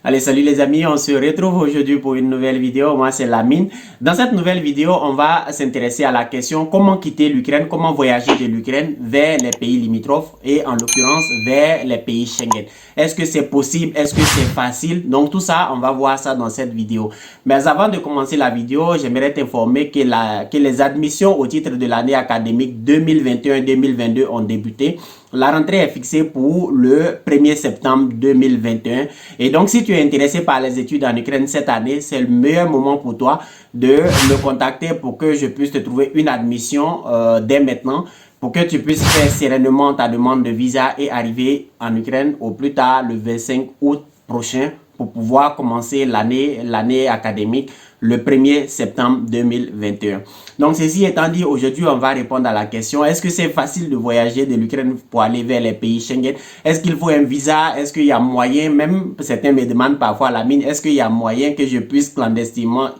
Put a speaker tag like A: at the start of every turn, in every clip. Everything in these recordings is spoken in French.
A: Allez, salut les amis, on se retrouve aujourd'hui pour une nouvelle vidéo. Moi, c'est Lamine. Dans cette nouvelle vidéo, on va s'intéresser à la question comment quitter l'Ukraine, comment voyager de l'Ukraine vers les pays limitrophes et en l'occurrence vers les pays Schengen. Est-ce que c'est possible? Est-ce que c'est facile? Donc tout ça, on va voir ça dans cette vidéo. Mais avant de commencer la vidéo, j'aimerais t'informer que les admissions au titre de l'année académique 2021-2022 ont débuté. La rentrée est fixée pour le 1er septembre 2021. Et donc, si tu es intéressé par les études en Ukraine cette année, c'est le meilleur moment pour toi de me contacter pour que je puisse te trouver une admission dès maintenant, pour que tu puisses faire sereinement ta demande de visa et arriver en Ukraine au plus tard le 25 août prochain pour pouvoir commencer l'année académique le 1er septembre 2021. Donc, ceci étant dit, aujourd'hui, on va répondre à la question, est-ce que c'est facile de voyager de l'Ukraine pour aller vers les pays Schengen? Est-ce qu'il faut un visa? Est-ce qu'il y a moyen, même certains me demandent parfois la mine, est-ce qu'il y a moyen que je puisse clandestinement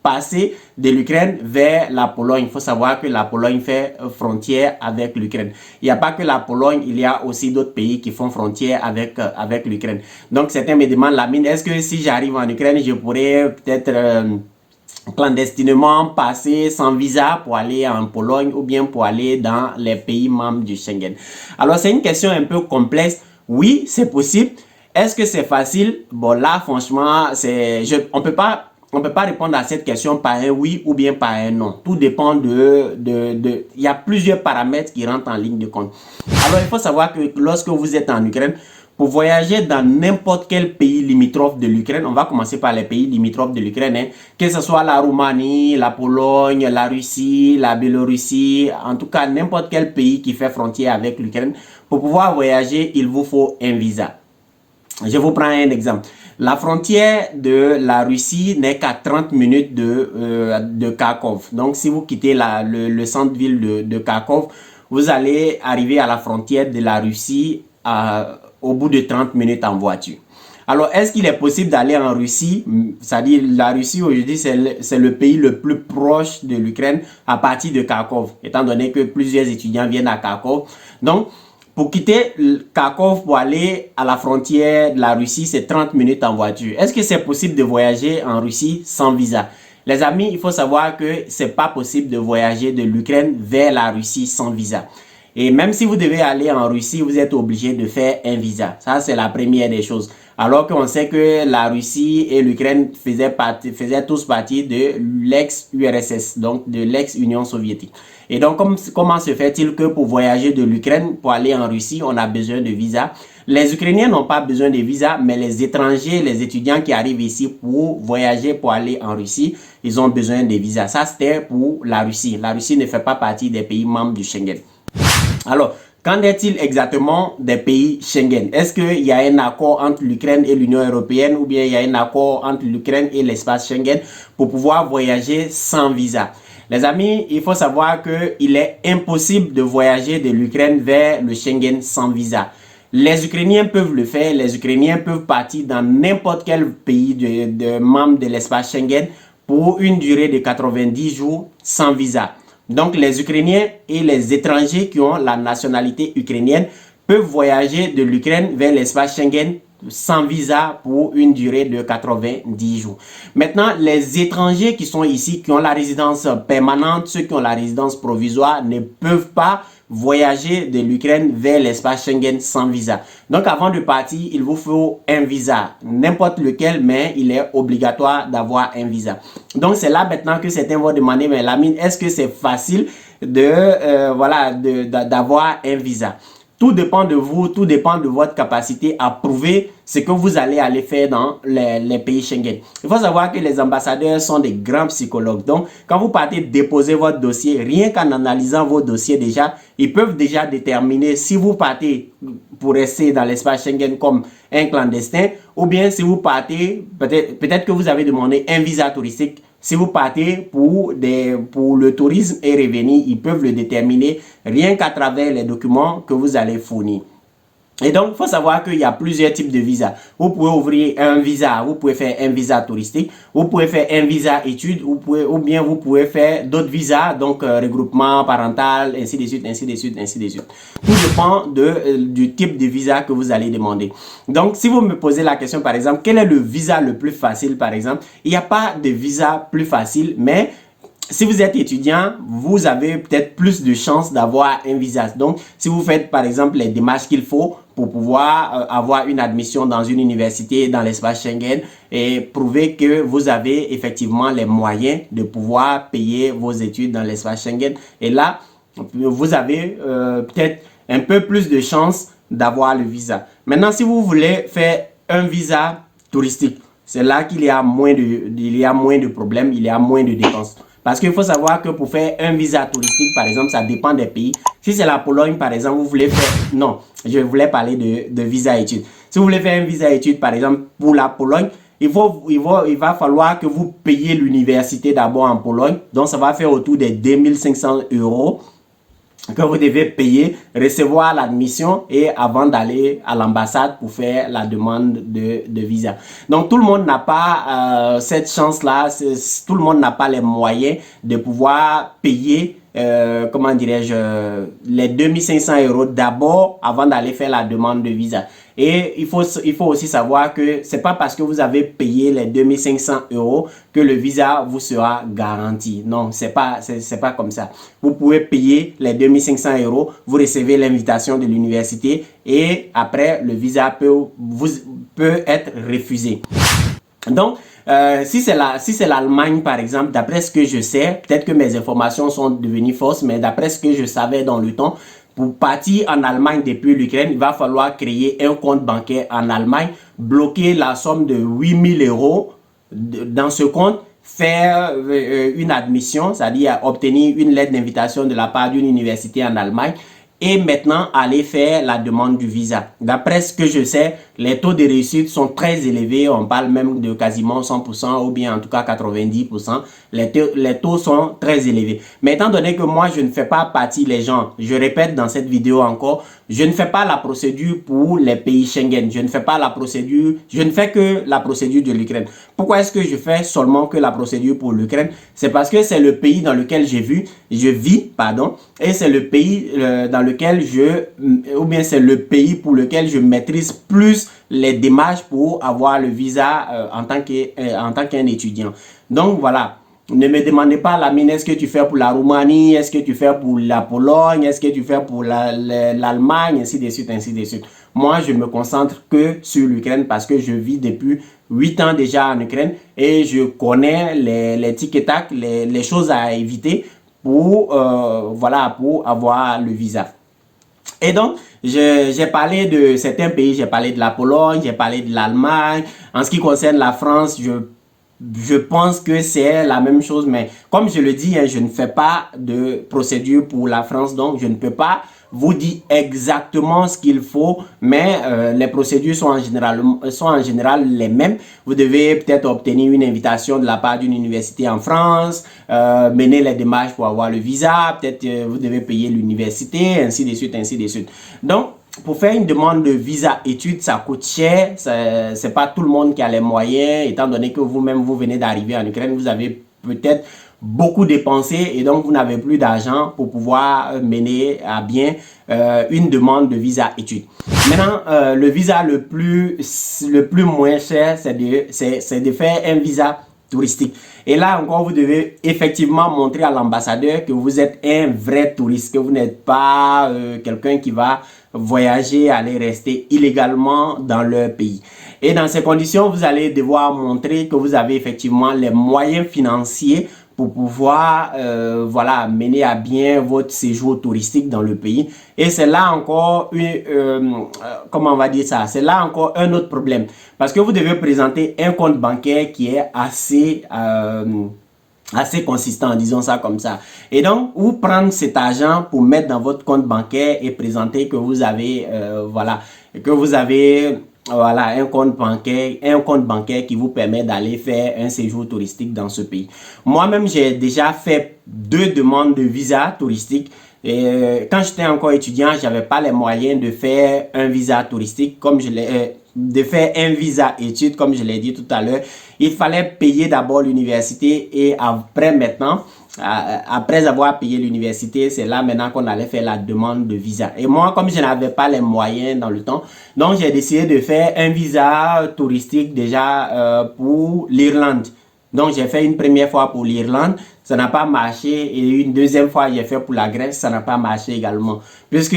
A: passer de l'Ukraine vers la Pologne? Il faut savoir que la Pologne fait frontière avec l'Ukraine. Il n'y a pas que la Pologne, il y a aussi d'autres pays qui font frontière avec l'Ukraine. Donc certains me demandent, la mine, est-ce que si j'arrive en Ukraine, je pourrais peut-être clandestinement passer sans visa pour aller en Pologne ou bien pour aller dans les pays membres du Schengen? Alors c'est une question un peu complexe. Oui, c'est possible. Est-ce que c'est facile? Bon là, franchement, on peut pas répondre à cette question par un oui ou bien par un non. Tout dépend il y a plusieurs paramètres qui rentrent en ligne de compte. Alors, il faut savoir que lorsque vous êtes en Ukraine, pour voyager dans n'importe quel pays limitrophe de l'Ukraine, on va commencer par les pays limitrophes de l'Ukraine, hein, que ce soit la Roumanie, la Pologne, la Russie, la Biélorussie, en tout cas n'importe quel pays qui fait frontière avec l'Ukraine, pour pouvoir voyager, il vous faut un visa. Je vous prends un exemple. La frontière de la Russie n'est qu'à 30 minutes de Kharkov. Donc, si vous quittez le centre-ville de Kharkov, vous allez arriver à la frontière de la Russie au bout de 30 minutes en voiture. Alors, est-ce qu'il est possible d'aller en Russie? C'est-à-dire, la Russie, aujourd'hui, c'est le pays le plus proche de l'Ukraine à partir de Kharkov, étant donné que plusieurs étudiants viennent à Kharkov. Donc, pour quitter Kharkov pour aller à la frontière de la Russie, c'est 30 minutes en voiture. Est-ce que c'est possible de voyager en Russie sans visa? Les amis, il faut savoir que c'est pas possible de voyager de l'Ukraine vers la Russie sans visa. Et même si vous devez aller en Russie, vous êtes obligé de faire un visa. Ça, c'est la première des choses. Alors qu'on sait que la Russie et l'Ukraine faisaient tous partie de l'ex-URSS, donc de l'ex-Union soviétique. Et donc, comment se fait-il que pour voyager de l'Ukraine, pour aller en Russie, on a besoin de visa? Les Ukrainiens n'ont pas besoin de visa, mais les étrangers, les étudiants qui arrivent ici pour voyager, pour aller en Russie, ils ont besoin de visa. Ça, c'était pour la Russie. La Russie ne fait pas partie des pays membres du Schengen. Alors, qu'en est-il exactement des pays Schengen? Est-ce qu'il y a un accord entre l'Ukraine et l'Union européenne ou bien il y a un accord entre l'Ukraine et l'espace Schengen pour pouvoir voyager sans visa? Les amis, il faut savoir qu'il est impossible de voyager de l'Ukraine vers le Schengen sans visa. Les Ukrainiens peuvent le faire, les Ukrainiens peuvent partir dans n'importe quel pays de membre de l'espace Schengen pour une durée de 90 jours sans visa. Donc, les Ukrainiens et les étrangers qui ont la nationalité ukrainienne peuvent voyager de l'Ukraine vers l'espace Schengen sans visa pour une durée de 90 jours. Maintenant, les étrangers qui sont ici, qui ont la résidence permanente, ceux qui ont la résidence provisoire, ne peuvent pas voyager de l'Ukraine vers l'espace Schengen sans visa. Donc, avant de partir, il vous faut un visa, n'importe lequel, mais il est obligatoire d'avoir un visa. Donc, c'est là maintenant que certains vont demander, mais Lamine, est-ce que c'est facile d'avoir un visa? Tout dépend de vous, tout dépend de votre capacité à prouver ce que vous allez aller faire dans les pays Schengen. Il faut savoir que les ambassadeurs sont des grands psychologues. Donc, quand vous partez déposer votre dossier, rien qu'en analysant vos dossiers déjà, ils peuvent déjà déterminer si vous partez pour rester dans l'espace Schengen comme un clandestin ou bien si vous partez, peut-être que vous avez demandé un visa touristique. Si vous partez pour le tourisme et revenir, ils peuvent le déterminer rien qu'à travers les documents que vous allez fournir. Et donc, il faut savoir qu'il y a plusieurs types de visas. Vous pouvez ouvrir un visa, vous pouvez faire un visa touristique, vous pouvez faire un visa études, ou bien vous pouvez faire d'autres visas, donc regroupement parental, ainsi de suite, ainsi de suite, ainsi de suite. Tout dépend du type de visa que vous allez demander. Donc, si vous me posez la question, par exemple, quel est le visa le plus facile, par exemple, il n'y a pas de visa plus facile, mais si vous êtes étudiant, vous avez peut-être plus de chances d'avoir un visa. Donc, si vous faites par exemple les démarches qu'il faut pour pouvoir avoir une admission dans une université dans l'espace Schengen et prouver que vous avez effectivement les moyens de pouvoir payer vos études dans l'espace Schengen. Et là, vous avez peut-être un peu plus de chances d'avoir le visa. Maintenant, si vous voulez faire un visa touristique, c'est là qu'il y a moins de problèmes, il y a moins de dépenses. Parce qu'il faut savoir que pour faire un visa touristique, par exemple, ça dépend des pays. Si c'est la Pologne, par exemple, vous voulez faire... Non, je voulais parler de visa études. Si vous voulez faire un visa études, par exemple, pour la Pologne, il va falloir que vous payiez l'université d'abord en Pologne. Donc, ça va faire autour des 2500 € que vous devez payer, recevoir l'admission et avant d'aller à l'ambassade pour faire la demande de visa. Donc, tout le monde n'a pas cette chance-là, tout le monde n'a pas les moyens de pouvoir payer, comment dirais-je, les 2500 € d'abord avant d'aller faire la demande de visa. Et il faut aussi savoir que c'est pas parce que vous avez payé les 2500 € que le visa vous sera garanti. Non, c'est pas comme ça. Vous pouvez payer les 2500 €, vous recevez l'invitation de l'université et après le visa peut être refusé. Donc, si c'est l'Allemagne, par exemple, d'après ce que je sais, peut-être que mes informations sont devenues fausses, mais d'après ce que je savais dans le temps, pour partir en Allemagne depuis l'Ukraine, il va falloir créer un compte bancaire en Allemagne, bloquer la somme de 8000 € dans ce compte, faire une admission, c'est-à-dire obtenir une lettre d'invitation de la part d'une université en Allemagne, et maintenant aller faire la demande du visa. D'après ce que je sais, les taux de réussite sont très élevés, on parle même de quasiment 100% ou bien en tout cas 90%. Les taux sont très élevés. Mais étant donné que moi je ne fais pas partie, les gens, je répète dans cette vidéo encore, je ne fais pas la procédure pour les pays Schengen, je ne fais pas la procédure, je ne fais que la procédure de l'Ukraine. Pourquoi est-ce que je fais seulement que la procédure pour l'Ukraine? C'est parce que c'est le pays dans lequel je vis, et c'est le pays dans lequel c'est le pays pour lequel je maîtrise plus les démarches pour avoir le visa en tant qu'un étudiant. Donc voilà, ne me demandez pas, Lamine, est-ce que tu fais pour la Roumanie, est-ce que tu fais pour la Pologne, est-ce que tu fais pour l'Allemagne, ainsi de suite, ainsi de suite. Moi, je me concentre que sur l'Ukraine parce que je vis depuis 8 ans déjà en Ukraine et je connais les tic et tac, les choses à éviter pour avoir le visa. Et donc, j'ai parlé de certains pays, j'ai parlé de la Pologne, j'ai parlé de l'Allemagne. En ce qui concerne la France, je pense que c'est la même chose, mais comme je le dis, je ne fais pas de procédure pour la France, donc je ne peux pas vous dire exactement ce qu'il faut, mais les procédures sont en général les mêmes. Vous devez peut-être obtenir une invitation de la part d'une université en France, mener les démarches pour avoir le visa, peut-être vous devez payer l'université, ainsi de suite, ainsi de suite. Donc, pour faire une demande de visa études, ça coûte cher. C'est pas tout le monde qui a les moyens, étant donné que vous-même, vous venez d'arriver en Ukraine, vous avez peut-être beaucoup dépensé et donc vous n'avez plus d'argent pour pouvoir mener à bien une demande de visa études. Maintenant, le visa le plus moins cher, c'est de faire un visa touristique. Et là encore, vous devez effectivement montrer à l'ambassadeur que vous êtes un vrai touriste, que vous n'êtes pas quelqu'un qui va voyager, aller rester illégalement dans leur pays. Et dans ces conditions, vous allez devoir montrer que vous avez effectivement les moyens financiers pour pouvoir mener à bien votre séjour touristique dans le pays. Et c'est là encore comment on va dire ça, c'est là encore un autre problème parce que vous devez présenter un compte bancaire qui est assez consistant, disons ça comme ça. Et donc, vous prendre cet argent pour mettre dans votre compte bancaire et présenter que vous avez un compte bancaire qui vous permet d'aller faire un séjour touristique dans ce pays. Moi-même, j'ai déjà fait 2 demandes de visa touristique. Et quand j'étais encore étudiant, j'avais pas les moyens de faire un visa touristique comme de faire un visa études comme je l'ai dit tout à l'heure. Il fallait payer d'abord l'université et après maintenant, après avoir payé l'université, c'est là maintenant qu'on allait faire la demande de visa. Et moi, comme je n'avais pas les moyens dans le temps, donc j'ai décidé de faire un visa touristique déjà pour l'Irlande. Donc, j'ai fait une première fois pour l'Irlande, ça n'a pas marché. Et une deuxième fois, j'ai fait pour la Grèce, ça n'a pas marché également. Puisque,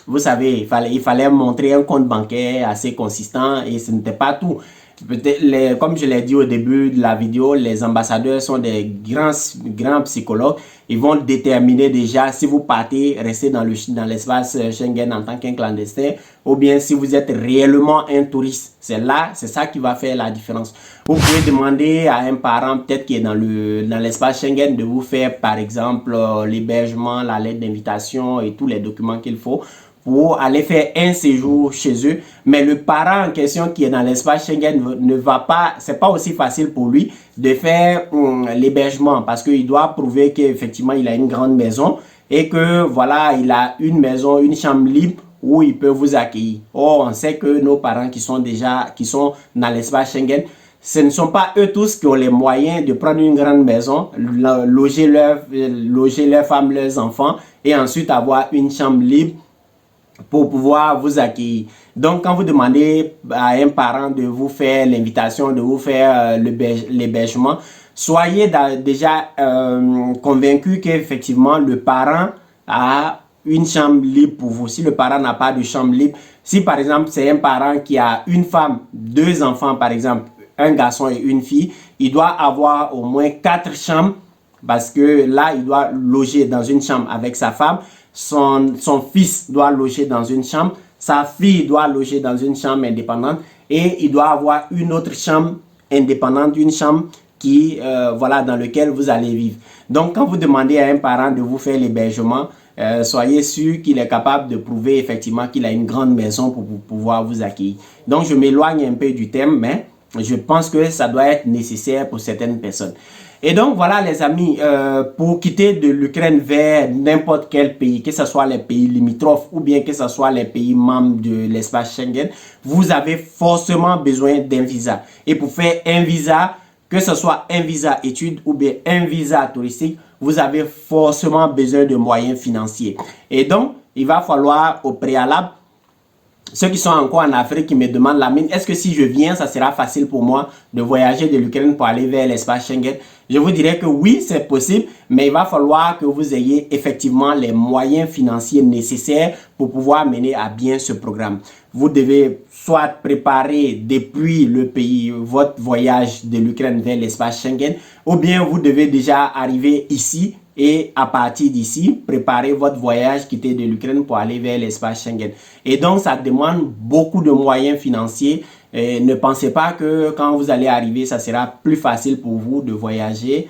A: vous savez, il fallait montrer un compte bancaire assez consistant et ce n'était pas tout. Comme je l'ai dit au début de la vidéo, les ambassadeurs sont des grands psychologues. Ils vont déterminer déjà si vous partez, rester dans l'espace Schengen en tant qu'un clandestin ou bien si vous êtes réellement un touriste. C'est ça qui va faire la différence. Vous pouvez demander à un parent peut-être qui est dans l'espace Schengen de vous faire par exemple l'hébergement, la lettre d'invitation et tous les documents qu'il faut pour aller faire un séjour chez eux. Mais le parent en question qui est dans l'espace Schengen ne va pas, c'est pas aussi facile pour lui de faire l'hébergement parce qu'il doit prouver qu'effectivement il a une grande maison et que voilà, il a une maison, une chambre libre où il peut vous accueillir. Or, on sait que nos parents qui sont dans l'espace Schengen, ce ne sont pas eux tous qui ont les moyens de prendre une grande maison, loger leurs femmes, leurs enfants et ensuite avoir une chambre libre pour pouvoir vous accueillir. Donc, quand vous demandez à un parent de vous faire l'invitation, de vous faire l'hébergement, soyez déjà convaincu qu'effectivement, le parent a une chambre libre pour vous. Si le parent n'a pas de chambre libre, si par exemple, c'est un parent qui a une femme, deux enfants par exemple, un garçon et une fille, il doit avoir au moins 4 chambres parce que là, il doit loger dans une chambre avec sa femme. Son fils doit loger dans une chambre, sa fille doit loger dans une chambre indépendante et il doit avoir une autre chambre indépendante, une chambre qui, voilà, dans laquelle vous allez vivre. Donc, quand vous demandez à un parent de vous faire l'hébergement, soyez sûr qu'il est capable de prouver effectivement qu'il a une grande maison pour pouvoir vous accueillir. Donc, je m'éloigne un peu du thème, mais je pense que ça doit être nécessaire pour certaines personnes. Et donc voilà les amis, pour quitter de l'Ukraine vers n'importe quel pays, que ce soit les pays limitrophes ou bien que ce soit les pays membres de l'espace Schengen, vous avez forcément besoin d'un visa. Et pour faire un visa, que ce soit un visa études ou bien un visa touristique, vous avez forcément besoin de moyens financiers. Et donc, il va falloir au préalable, ceux qui sont encore en Afrique qui me demandent la mine, est-ce que si je viens, ça sera facile pour moi de voyager de l'Ukraine pour aller vers l'espace Schengen? Je vous dirais que oui, c'est possible, mais il va falloir que vous ayez effectivement les moyens financiers nécessaires pour pouvoir mener à bien ce programme. Vous devez soit préparer depuis le pays votre voyage de l'Ukraine vers l'espace Schengen, ou bien vous devez déjà arriver ici et à partir d'ici, préparer votre voyage quitter de l'Ukraine pour aller vers l'espace Schengen. Et donc, ça demande beaucoup de moyens financiers. Et ne pensez pas que quand vous allez arriver, ça sera plus facile pour vous de voyager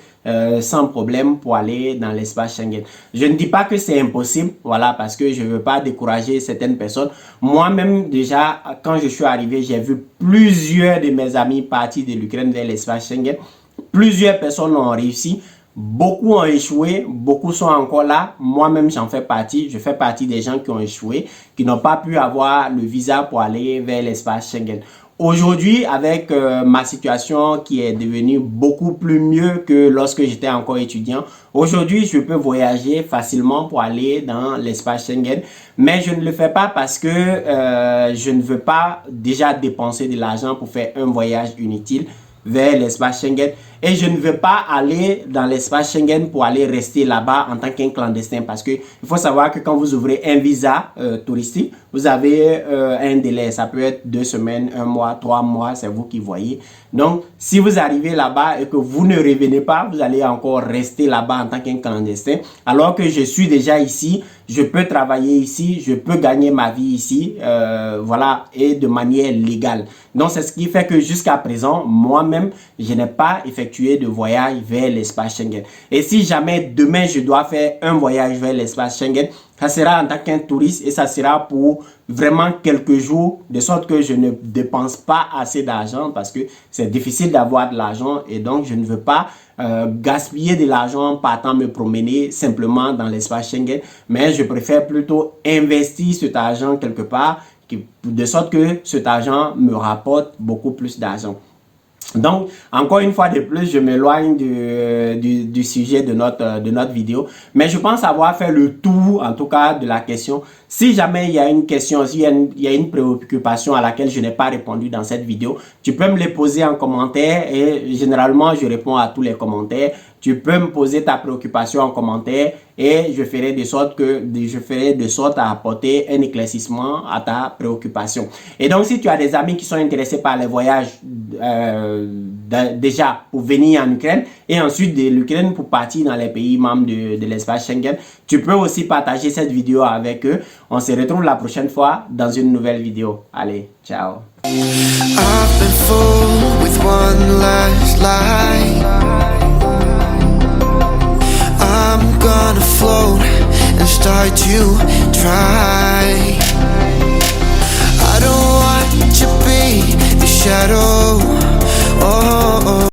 A: sans problème pour aller dans l'espace Schengen. Je ne dis pas que c'est impossible, voilà, parce que je ne veux pas décourager certaines personnes. Moi-même, déjà, quand je suis arrivé, j'ai vu plusieurs de mes amis partir de l'Ukraine vers l'espace Schengen. Plusieurs personnes ont réussi. Beaucoup ont échoué, beaucoup sont encore là. Moi-même, j'en fais partie. Je fais partie des gens qui ont échoué, qui n'ont pas pu avoir le visa pour aller vers l'espace Schengen. Aujourd'hui, avec ma situation qui est devenue beaucoup plus mieux que lorsque j'étais encore étudiant, aujourd'hui, je peux voyager facilement pour aller dans l'espace Schengen. Mais je ne le fais pas parce que je ne veux pas déjà dépenser de l'argent pour faire un voyage inutile vers l'espace Schengen. Et je ne veux pas aller dans l'espace Schengen pour aller rester là-bas en tant qu'un clandestin. Parce que il faut savoir que quand vous ouvrez un visa touristique, vous avez un délai. Ça peut être 2 semaines, 1 mois, 3 mois, c'est vous qui voyez. Donc, si vous arrivez là-bas et que vous ne revenez pas, vous allez encore rester là-bas en tant qu'un clandestin. Alors que je suis déjà ici, je peux travailler ici, je peux gagner ma vie ici, voilà, et de manière légale. Donc, c'est ce qui fait que jusqu'à présent, moi-même, je n'ai pas effectué de voyage vers l'espace Schengen. Et si jamais demain, je dois faire un voyage vers l'espace Schengen, Ça sera en tant qu'un touriste et ça sera pour vraiment quelques jours, de sorte que je ne dépense pas assez d'argent parce que c'est difficile d'avoir de l'argent et donc je ne veux pas gaspiller de l'argent partant me promener simplement dans l'espace Schengen, mais je préfère plutôt investir cet argent quelque part de sorte que cet argent me rapporte beaucoup plus d'argent. Donc, encore une fois de plus, je m'éloigne du sujet de notre vidéo. Mais je pense avoir fait le tour, en tout cas, de la question. Si jamais il y a une question, s'il y a une préoccupation à laquelle je n'ai pas répondu dans cette vidéo, tu peux me les poser en commentaire et généralement, je réponds à tous les commentaires. Tu peux me poser ta préoccupation en commentaire et je ferai de sorte à apporter un éclaircissement à ta préoccupation. Et donc, si tu as des amis qui sont intéressés par les voyages déjà pour venir en Ukraine et ensuite de l'Ukraine pour partir dans les pays membres de l'espace Schengen, tu peux aussi partager cette vidéo avec eux. On se retrouve la prochaine fois dans une nouvelle vidéo. Allez, ciao. I've been fooled with one last lie. I'm gonna float and start to try. I don't want to be the shadow